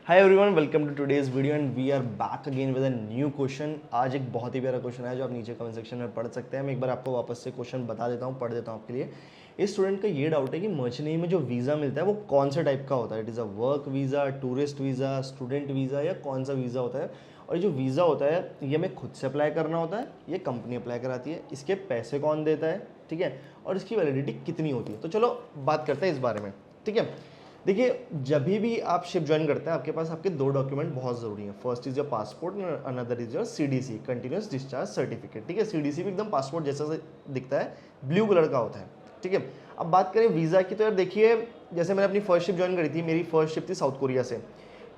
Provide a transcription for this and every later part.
Hi everyone, welcome to today's video and we are back again with a new question. आज एक बहुत ही प्यारा question है जो आप नीचे कमेंट सेक्शन में पढ़ सकते हैं। मैं एक बार आपको वापस से क्वेश्चन बता देता हूँ, पढ़ देता हूँ आपके लिए। इस स्टूडेंट का ये डाउट है कि मर्चेंट नेवी में जो वीज़ा मिलता है वो कौन से टाइप का होता है। It is a work visa, tourist visa, student visa या कौन सा वीज़ा होता है। और ये जो वीज़ा होता है ये हमें खुद से अप्लाई करना होता है, ये कंपनी अप्लाई कराती है, इसके पैसे कौन देता है, ठीक है, और इसकी वैलिडिटी कितनी होती है। तो चलो बात करते हैं इस बारे में, ठीक है। देखिए, जब भी आप शिप ज्वाइन करते हैं आपके पास आपके दो डॉक्यूमेंट बहुत ज़रूरी हैं। First is your passport, another is your CDC, continuous discharge certificate, ठीक है। सीडीसी भी एकदम पासपोर्ट जैसा से दिखता है, ब्लू कलर का होता है, ठीक है। अब बात करें वीज़ा की, तो यार देखिए, जैसे मैंने अपनी फर्स्ट शिप ज्वाइन करी थी, मेरी फर्स्ट शिप थी साउथ कोरिया से,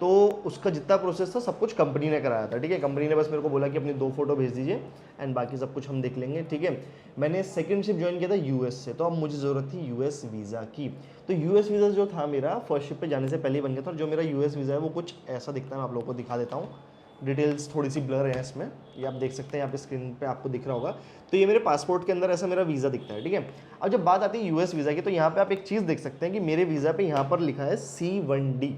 तो उसका जितना प्रोसेस था सब कुछ कंपनी ने कराया था, ठीक है। कंपनी ने बस मेरे को बोला कि अपनी 2 फोटो भेज दीजिए एंड बाकी सब कुछ हम देख लेंगे, ठीक है। मैंने सेकंड शिप ज्वाइन किया था यूएस से, तो अब मुझे ज़रूरत थी यूएस वीज़ा की। तो यूएस वीज़ा जो था मेरा फर्स्ट शिप पे जाने से पहले ही बन गया था, और जो मेरा यूएस वीज़ा है वो कुछ ऐसा दिखता है। मैं आप लोगों को दिखा देता हूँ, डिटेल्स थोड़ी सी ब्लर है इसमें, ये आप देख सकते हैं, यहाँ पे स्क्रीन पे आपको दिख रहा होगा। तो ये मेरे पासपोर्ट के अंदर ऐसा मेरा वीज़ा दिखता है, ठीक है। अब जब बात आती है यूएस वीज़ा की, तो यहाँ पे आप एक चीज़ देख सकते हैं कि मेरे वीज़ा पे यहाँ पर लिखा है C1D।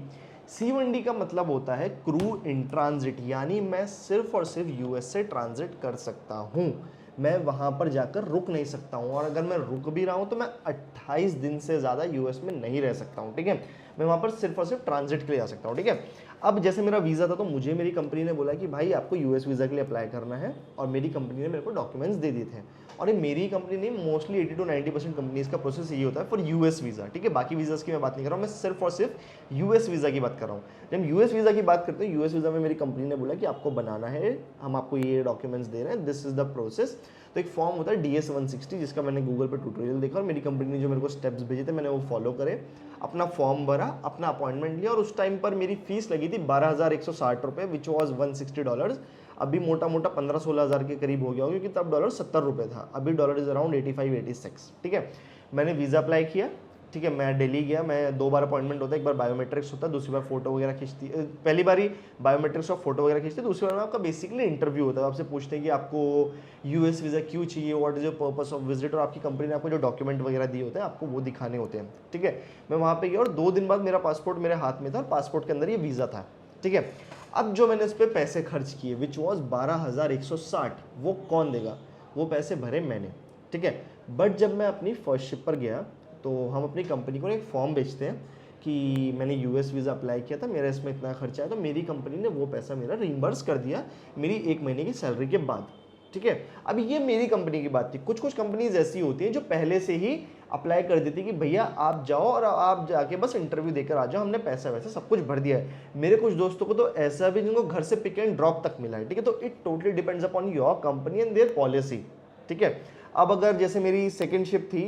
C1D का मतलब होता है क्रू इन ट्रांजिट, यानी मैं सिर्फ और सिर्फ यूएस से ट्रांजिट कर सकता हूँ, मैं वहाँ पर जाकर रुक नहीं सकता हूँ। और अगर मैं रुक भी रहा हूँ तो मैं 28 दिन से ज़्यादा यूएस में नहीं रह सकता हूँ, ठीक है। मैं वहाँ पर सिर्फ और सिर्फ ट्रांजिट के लिए जा सकता हूँ, ठीक है। अब जैसे मेरा वीज़ा था तो मुझे मेरी कंपनी ने बोला कि भाई आपको यूएस वीज़ा के लिए अप्लाई करना है, और मेरी कंपनी ने मेरे को डॉक्यूमेंट्स दे दिए थे। और ये मेरी कंपनी नहीं, मोस्टली 80 to 90% कंपनीज का प्रोसेस यही होता है फॉर यूएस वीज़ा, ठीक है। बाकी वीज़ाज़ की मैं बात नहीं कर रहा हूँ, मैं सिर्फ और सिर्फ यूएस वीज़ा की बात कर रहा हूँ। जब यूएस वीज़ा की बात करते हैं, यूएस वीज़ा में मेरी कंपनी ने बोला कि आपको बनाना है, हम आपको ये डॉक्यूमेंट्स दे रहे हैं, दिस इज द प्रोसेस। तो एक फॉर्म होता है DS 160, जिसका मैंने गूगल पर ट्यूटोरियल देखा और मेरी कंपनी ने जो मेरे को स्टेप्स भेजे थे मैंने वो फॉलो करे, अपना फॉर्म भरा, अपना अपॉइंटमेंट लिया, और उस टाइम पर मेरी फीस लगी थी 12,160 रुपये, विच वॉज $160। अभी मोटा मोटा 15-16 हज़ार के करीब हो गया होगा, क्योंकि तब डॉलर 70 रुपये था, अभी डॉलर इज अराउंड 85-86, ठीक है। मैंने वीज़ा अप्लाई किया, ठीक है। मैं दिल्ली गया, मैं 2 बार अपॉइंटमेंट होता है, एक बार बायोमेट्रिक्स होता है, दूसरी बार फोटो वगैरह खींचती है, पहली बार ही बायोमेट्रिक्स और फोटो वगैरह खींचती है, दूसरी बार में आपका बेसिकली इंटरव्यू होता है। आपसे पूछते हैं कि आपको यूएस वीज़ा क्यों चाहिए, what is your purpose of visit, और आपकी कंपनी ने आपको जो डॉक्यूमेंट वगैरह दिए होते हैं आपको वो दिखाने होते हैं, ठीक है। मैं वहाँ पे गया और 2 दिन बाद मेरा पासपोर्ट मेरे हाथ में था, और पासपोर्ट के अंदर ये वीज़ा था, ठीक है। अब जो मैंने इस पर पैसे खर्च किए, विच वॉज 12,160, वो कौन देगा? वो पैसे भरे मैंने, ठीक है। बट जब मैं अपनी फर्स्ट शिप पर गया तो हम अपनी कंपनी को एक फॉर्म भेजते हैं कि मैंने यूएस वीज़ा अप्लाई किया था, मेरा इसमें इतना खर्चा है, तो मेरी कंपनी ने वो पैसा मेरा रिम्बर्स कर दिया मेरी 1 महीने की सैलरी के बाद, ठीक है। अब ये मेरी कंपनी की बात थी। कुछ कुछ कंपनीज ऐसी होती हैं जो पहले से ही अप्लाई कर देती कि भैया आप जाओ और आप जाके बस इंटरव्यू देकर आ जाओ, हमने पैसा वैसा सब कुछ भर दिया है। मेरे कुछ दोस्तों को तो ऐसा भी जिनको घर से पिक एंड ड्रॉप तक मिला है, ठीक है। तो it totally depends upon your company and their policy, ठीक है। अब अगर जैसे मेरी सेकंड शिप थी,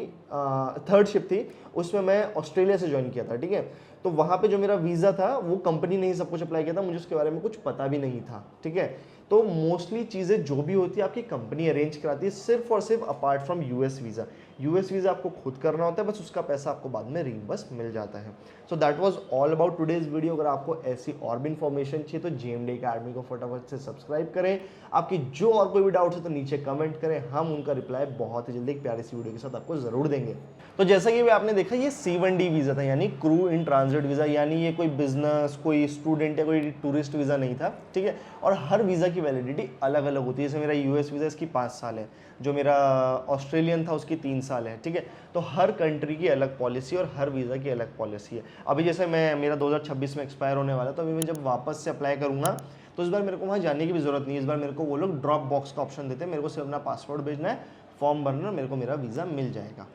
थर्ड शिप थी, उसमें मैं ऑस्ट्रेलिया से ज्वाइन किया था, ठीक है। तो वहाँ पे जो मेरा वीज़ा था वो कंपनी ने ही सब कुछ अप्लाई किया था, मुझे उसके बारे में कुछ पता भी नहीं था, ठीक है। तो मोस्टली चीज़ें जो भी होती है आपकी कंपनी अरेंज कराती है, सिर्फ और सिर्फ apart from US visa. US visa आपको खुद करना होता है, बस उसका पैसा आपको बाद में रिम्बर्स मिल जाता है। So that was all about today's video. अगर आपको ऐसी और भी इन्फॉर्मेशन चाहिए तो JMD अकेडमी को फटाफट से सब्सक्राइब करें। आपकी जो और कोई भी डाउट्स है तो नीचे कमेंट करें, हम उनका रिप्लाई बहुत ही जल्दी एक प्यारी सी वीडियो के साथ आपको जरूर देंगे। तो जैसा कि आपने देखा, ये C1D वीज़ा था, यानी क्रू इन ट्रांजिट वीज़ा, यानी ये कोई बिजनेस, कोई स्टूडेंट या कोई टूरिस्ट वीज़ा नहीं था, ठीक है। और हर वीज़ा की वैलिडिटी अलग अलग होती है। जैसे मेरा यूएस वीज़ा इसकी 5 साल है, जो मेरा ऑस्ट्रेलियन था उसकी 3 साल है, ठीक है। तो हर कंट्री की अलग पॉलिसी और हर वीज़ा की अलग पॉलिसी है। अभी जैसे मेरा 2026 में एक्सपायर होने वाला है, तो अभी मैं जब वापस से अप्लाई करूँगा तो इस बार मेरे को वहाँ जाने की भी ज़रूरत नहीं है। इस बार मेरे को वो लोग ड्रॉप बॉक्स का ऑप्शन देते हैं, मेरे को सिर्फ अपना पासपोर्ट भेजना है, फॉर्म भरना, मेरे को मेरा वीज़ा मिल जाएगा।